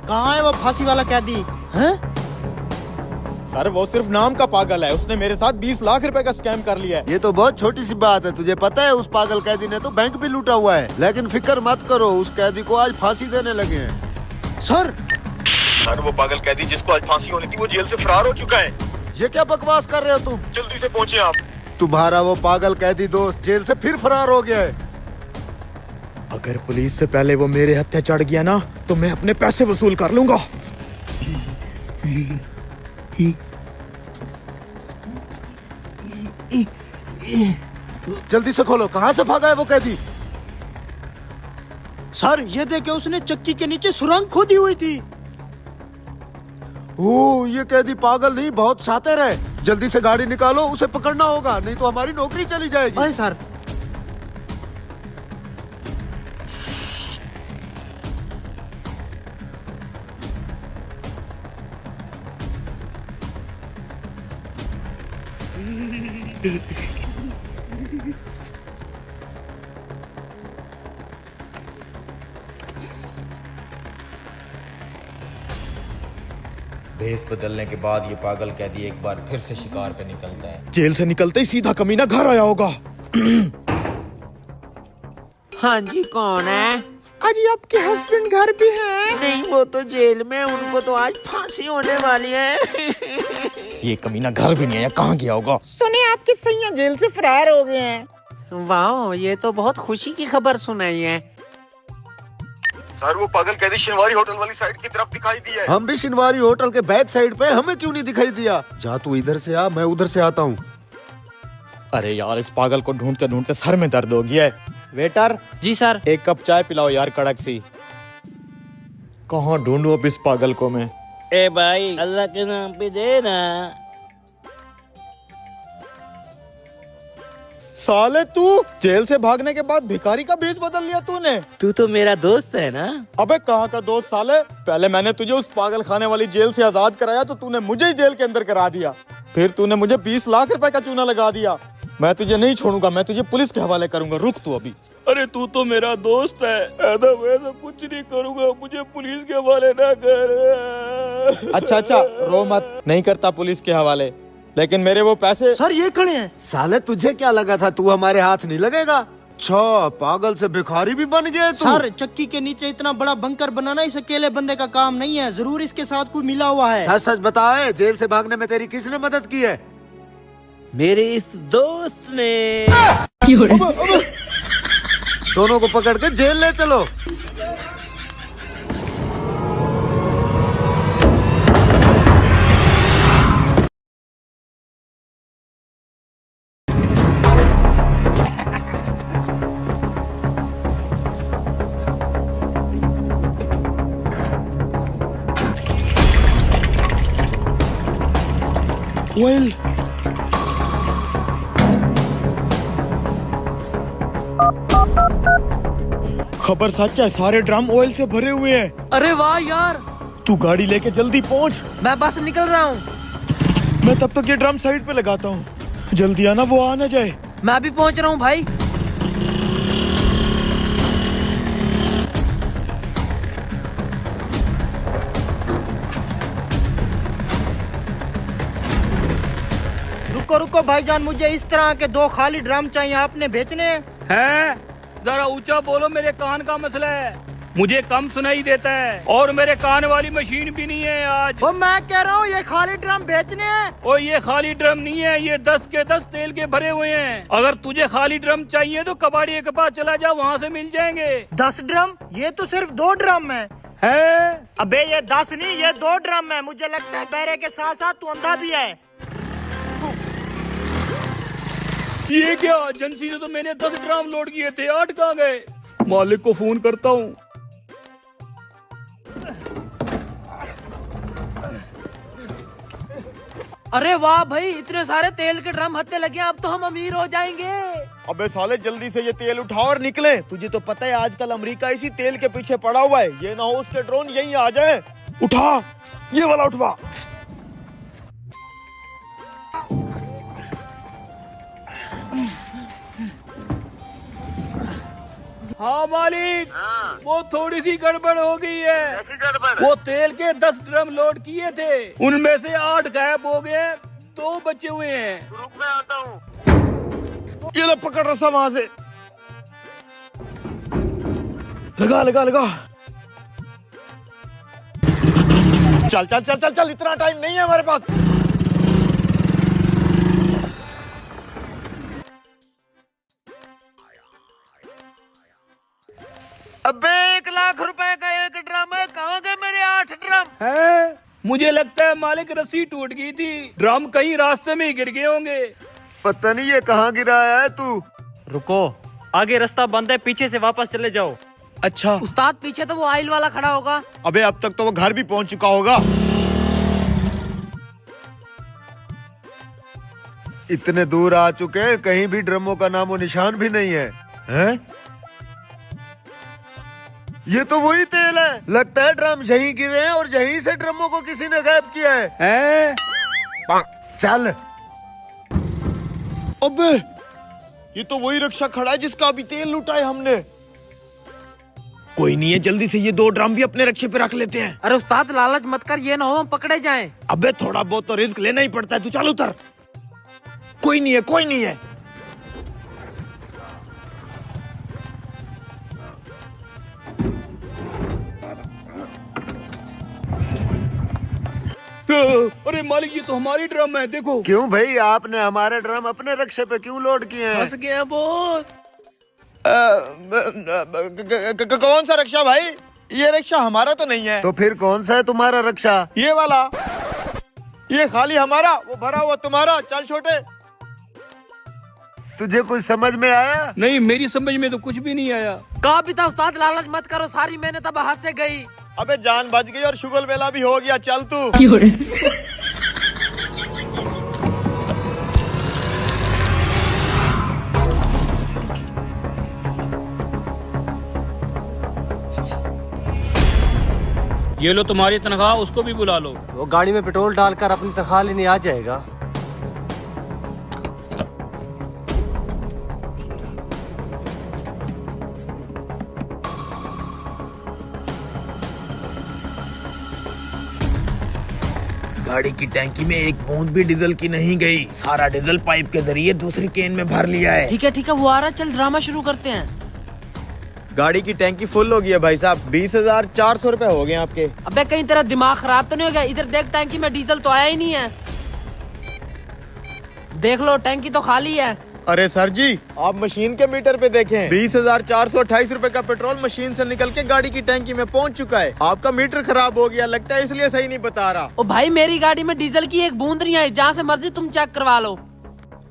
कहाँ है वो फांसी वाला कैदी? हैं? सर वो सिर्फ नाम का पागल है, उसने मेरे साथ 20 लाख रुपए का स्कैम कर लिया है। ये तो बहुत छोटी सी बात है। तुझे पता है उस पागल कैदी ने तो बैंक भी लूटा हुआ है। लेकिन फिक्र मत करो, उस कैदी को आज फांसी देने लगे हैं। सर वो पागल कैदी जिसको आज फांसी होनी थी वो जेल से फरार हो चुका है। ये क्या बकवास कर रहे हो तुम? जल्दी से पहुंचे आप। तुम्हारा वो पागल कैदी दोस्त जेल से फिर फरार हो गया है। अगर पुलिस से पहले वो मेरे हत्थे चढ़ गया ना तो मैं अपने पैसे वसूल कर लूंगा। जल्दी से खोलो, कहाँ से भागा है वो कैदी? सर ये देखे, उसने चक्की के नीचे सुरंग खोदी हुई थी। ओह, ये कैदी पागल नहीं, बहुत शातिर है। जल्दी से गाड़ी निकालो, उसे पकड़ना होगा, नहीं तो हमारी नौकरी चली जाएगी। अरे सर भेस बदलने के बाद ये पागल कैदी एक बार फिर से शिकार पे निकलता है। जेल से निकलते ही सीधा कमीना घर आया होगा। हाँ जी, कौन है? अजी आपके हस्बैंड घर भी हैं? नहीं, वो तो जेल में, उनको तो आज फांसी होने वाली है। ये कमीना घर भी नहीं आया, कहाँ गया होगा? सुने आपके सैया जेल से फरार हो गए हैं। वाह, ये तो बहुत खुशी की खबर सुनाई है। सर वो पागल कैदी शिनवारी होटल वाली साइड की तरफ दिखाई दिया है। हम भी शिनवारी होटल के बैक साइड पे, हमें क्यों नहीं दिखाई दिया? जा तू इधर से आ, मैं उधर से आता हूँ। अरे यार, इस पागल को ढूंढते ढूंढते सर में दर्द हो गया है। वेटर जी सर। एक कप चाय पिलाओ यार, कड़क सी। कहाँ ढूंढूं अब इस पागल को मैं? ए भाई, अल्लाह के नाम पे दे ना। साले तू जेल से भागने के बाद भिखारी का भेष बदल लिया तूने। तू तो मेरा दोस्त है ना। अबे कहाँ का दोस्त साले? पहले मैंने तुझे उस पागल खाने वाली जेल से आजाद कराया तो तूने मुझे ही जेल के अंदर करा दिया। फिर तूने मुझे 20 लाख रुपए का चूना लगा दिया। मैं तुझे नहीं छोड़ूंगा, मैं तुझे पुलिस के हवाले करूंगा। रुक तू अभी। अरे तू तो मेरा दोस्त है, ऐसा वैसा कुछ नहीं करूंगा, मुझे पुलिस के हवाले ना कर। अच्छा रो मत, नहीं करता पुलिस के हवाले, लेकिन मेरे वो पैसे। सर ये खड़े हैं। साले तुझे क्या लगा था तू हमारे हाथ नहीं लगेगा? अच्छा, पागल से भिखारी भी बन गए तू। सर चक्की के नीचे इतना बड़ा बंकर बनाना इस अकेले बंदे का काम नहीं है, जरूर इसके साथ कोई मिला हुआ है। सच सच बता, है जेल से भागने में तेरी किसने मदद की है? मेरे इस दोस्त ने। दोनों को पकड़ के जेल ले चलो। वेल खबर सच है, सारे ड्रम ऑयल से भरे हुए हैं। अरे वाह यार, तू गाड़ी लेके जल्दी पहुंच। मैं बस निकल रहा हूँ। मैं तब तक ये ड्रम साइड पे लगाता हूँ। जल्दी आना, वो आ ना जाए। मैं भी पहुँच रहा हूँ भाई। रुको रुको भाईजान, मुझे इस तरह के 2 खाली ड्रम चाहिए, आपने बेचने है? जरा ऊंचा बोलो, मेरे कान का मसला है, मुझे कम सुनाई देता है और मेरे कान वाली मशीन भी नहीं है आज। वो मैं कह रहा हूँ ये खाली ड्रम बेचने हैं। ओ ये खाली ड्रम नहीं है, ये 10 के 10 तेल के भरे हुए हैं। अगर तुझे खाली ड्रम चाहिए तो कबाड़ी के पास चला जा, वहाँ से मिल जाएंगे। 10 ड्रम? ये तो सिर्फ 2 ड्रम है। अबे ये 10 नहीं, ये 2 ड्रम है। मुझे लगता है बहरे के साथ साथ तू अंधा भी है। ये क्या, एजेंसी से तो मैंने 10 ड्रम लोड किए थे, 8 कहाँ गए? मालिक को फोन करता हूँ। अरे वाह भाई, इतने सारे तेल के ड्रम हत्ते लगे हैं, अब तो हम अमीर हो जाएंगे। अबे साले जल्दी से ये तेल उठाओ और निकले। तुझे तो पता है आजकल अमेरिका इसी तेल के पीछे पड़ा हुआ है। ये ना हो उसके ड्रोन यहीं आ जाए। उठा, ये वाला उठवा। हाँ मालिक, वो थोड़ी सी गड़बड़ हो गई है। वो तेल के 10 ड्रम लोड किए थे, उनमें से 8 गायब हो गए, 2 बचे हुए हैं। रुक, मैं आता हूँ। ये ले पकड़ रहा वहां से। लगा लगा लगा। चल चल चल चल चल, इतना टाइम नहीं है हमारे पास। अबे 1 लाख रुपए का 1 ड्रम है, कहाँ गए मेरे 8 ड्रम? है? मुझे लगता है मालिक रस्सी टूट गई थी, ड्रम कहीं रास्ते में ही गिर गए होंगे। पता नहीं ये कहाँ गिराया है तू। रुको, आगे रास्ता बंद है, पीछे से वापस चले जाओ। अच्छा उस्ताद पीछे तो वो ऑयल वाला खड़ा होगा। अबे अब तक तो वो घर भी पहुंच चुका होगा। इतने दूर आ चुके हैं, कहीं भी ड्रमों का नामो निशान भी नहीं है। हैं? ये तो वही तेल है, लगता है ड्रम यहीं गिरे हैं और यहीं से ड्रमों को किसी ने गायब किया है। हैं? चल। अबे ये तो वही रिक्शा खड़ा है जिसका अभी तेल लुटा है हमने। कोई नहीं है, जल्दी से ये 2 ड्रम भी अपने रिक्शे पे रख लेते हैं। अरे उस्ताद लालच मत कर, ये ना हो हम पकड़े जाएं। अबे थोड़ा बहुत तो रिस्क लेना ही पड़ता है, तू चल उतर। कोई नहीं है, कोई नहीं है। अरे मालिक, ये तो हमारी ड्रम है, देखो। क्यों भाई, आपने हमारे ड्रम अपने रिक्शे पे क्यों लोड किए हैं? फंस गया बॉस। कौन सा रिक्शा भाई? ये रिक्शा हमारा तो नहीं है। तो फिर कौन सा है तुम्हारा रिक्शा? ये वाला। ये खाली हमारा, वो भरा हुआ तुम्हारा। चल छोटे। तुझे कुछ समझ में आया? नहीं, मेरी समझ में तो कुछ भी नहीं आया। कहा भी था उस्ताद लालच मत करो, सारी मेहनत अब हाथ से गई। अबे जान बच गई और शुगल वेला भी हो गया। चल तू। ये लो तुम्हारी तनख्वाह, उसको भी बुला लो। वो गाड़ी में पेट्रोल डालकर अपनी तनख्वाह लेने आ जाएगा। गाड़ी की टैंकी में एक बूंद भी डीजल की नहीं गई, सारा डीजल पाइप के जरिए दूसरी केन में भर लिया है। ठीक है वो आ रहा, चल ड्रामा शुरू करते हैं। गाड़ी की टैंकी फुल हो गई है भाई साहब। 20,400 रुपए हो गए आपके। अबे कहीं तेरा दिमाग खराब तो नहीं हो गया? इधर देख, टैंकी में डीजल तो आया ही नहीं है। देख लो, टैंकी तो खाली है। अरे सर जी, आप मशीन के मीटर पे देखें, 20,428 रुपए का पेट्रोल मशीन से निकल के गाड़ी की टैंकी में पहुंच चुका है। आपका मीटर खराब हो गया लगता है, इसलिए सही नहीं बता रहा। ओ भाई, मेरी गाड़ी में डीजल की एक बूंद नहीं आई, जहाँ से मर्जी तुम चेक करवा लो।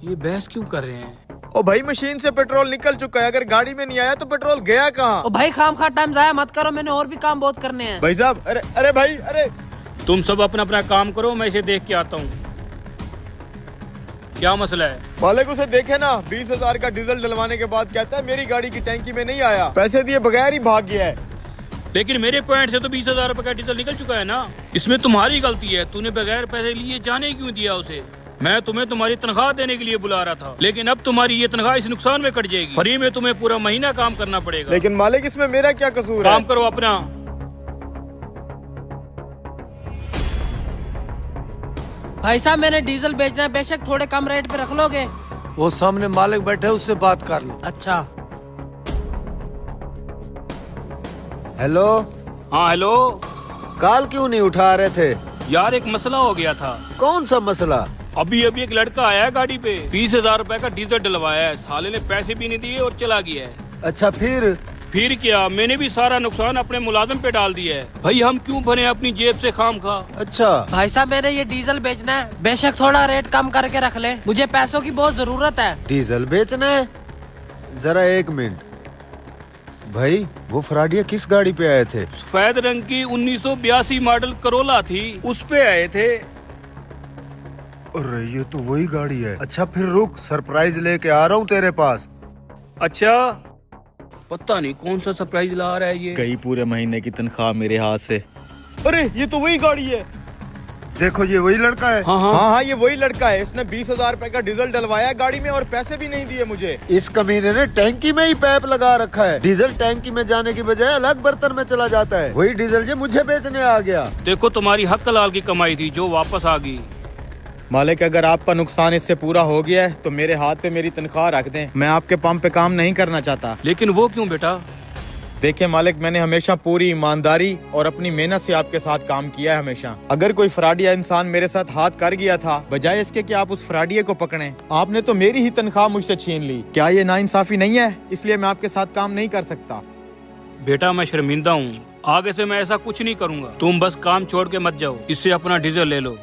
ये बहस क्यों कर रहे हैं? ओ भाई, मशीन से पेट्रोल निकल चुका है, अगर गाड़ी में नहीं आया तो पेट्रोल गया कहाँ? ओ भाई, खामखा टाइम जाया मत करो, मैंने और भी काम बहुत करने हैं। भाई साहब, अरे अरे भाई, अरे तुम सब अपना अपना काम करो, मैं इसे देख के आता हूँ। क्या मसला है? मालिक उसे देखे ना, 20,000 का डीजल डलवाने के बाद कहता है मेरी गाड़ी की टैंकी में नहीं आया, पैसे दिए बगैर ही भाग गया है। लेकिन मेरे पॉइंट से तो 20,000 रुपए का डीजल निकल चुका है ना। इसमें तुम्हारी गलती है, तूने बगैर पैसे लिए जाने क्यों दिया उसे? मैं तुम्हें तुम्हारी तनख्वाह देने के लिए बुला रहा था, लेकिन अब तुम्हारी ये तनख्वाह इस नुकसान में कट जाएगी। फ्री में तुम्हें पूरा महीना काम करना पड़ेगा। लेकिन मालिक, इसमें मेरा क्या कसूर है? काम करो अपना। भाई साहब, मैंने डीजल बेचना है, बेशक थोड़े कम रेट पे रख लोगे? वो सामने मालिक बैठे, उससे बात कर लो। अच्छा। हेलो। हाँ हेलो। कॉल क्यों नहीं उठा रहे थे? यार एक मसला हो गया था। कौन सा मसला? अभी अभी एक लड़का आया है गाड़ी पे, 20,000 रुपए का डीजल डलवाया है, साले ने पैसे भी नहीं दिए और चला गया है। अच्छा फिर क्या, मैंने भी सारा नुकसान अपने मुलाजिम पे डाल दिया है। भाई हम क्यों भरे अपनी जेब से खामखा? अच्छा भाई साहब, मैंने ये डीजल बेचना है, बेशक थोड़ा रेट कम करके रख ले, मुझे पैसों की बहुत जरूरत है। डीजल बेचना है? जरा 1 मिनट भाई, वो फराडिया किस गाड़ी पे आए थे? सफेद रंग की 1982 मॉडल करोला थी, उस पे आए थे। अरे ये तो वही गाड़ी है। अच्छा फिर रुक, सरप्राइज लेके आ रहा हूँ तेरे पास। अच्छा, पता नहीं कौन सा सरप्राइज ला रहा है ये। कई पूरे महीने की तनख्वाह मेरे हाथ से। अरे ये तो वही गाड़ी है। देखो ये वही लड़का है। हाँ हाँ हाँ हाँ, ये वही लड़का है। इसने 20,000 रुपए का डीजल डलवाया गाड़ी में और पैसे भी नहीं दिए मुझे। इस कमीने ने टैंकी में ही पाइप लगा रखा है। डीजल टैंकी में जाने की बजाय अलग बर्तन में चला जाता है। वही डीजल जो मुझे बेचने आ गया। देखो तुम्हारी हक लाल की कमाई थी जो वापस आ गई। मालिक, अगर आपका नुकसान इससे पूरा हो गया है तो मेरे हाथ पे मेरी तनख्वाह रख दें। मैं आपके पंप पे काम नहीं करना चाहता। लेकिन वो क्यों बेटा? देखिए मालिक, मैंने हमेशा पूरी ईमानदारी और अपनी मेहनत से आपके साथ काम किया है हमेशा। अगर कोई फ्रॉडिया इंसान मेरे साथ हाथ कर गया था, बजाय इसके कि आप उस फ्रॉडिये को पकड़ें, आपने तो मेरी ही तनख्वाह मुझसे छीन ली। क्या ये नाइंसाफी नहीं है? इसलिए मैं आपके साथ काम नहीं कर सकता। बेटा मैं शर्मिंदा हूँ, आगे से मैं ऐसा कुछ नहीं करूँगा। तुम बस काम छोड़ के मत जाओ, इससे अपना डीजल ले लो।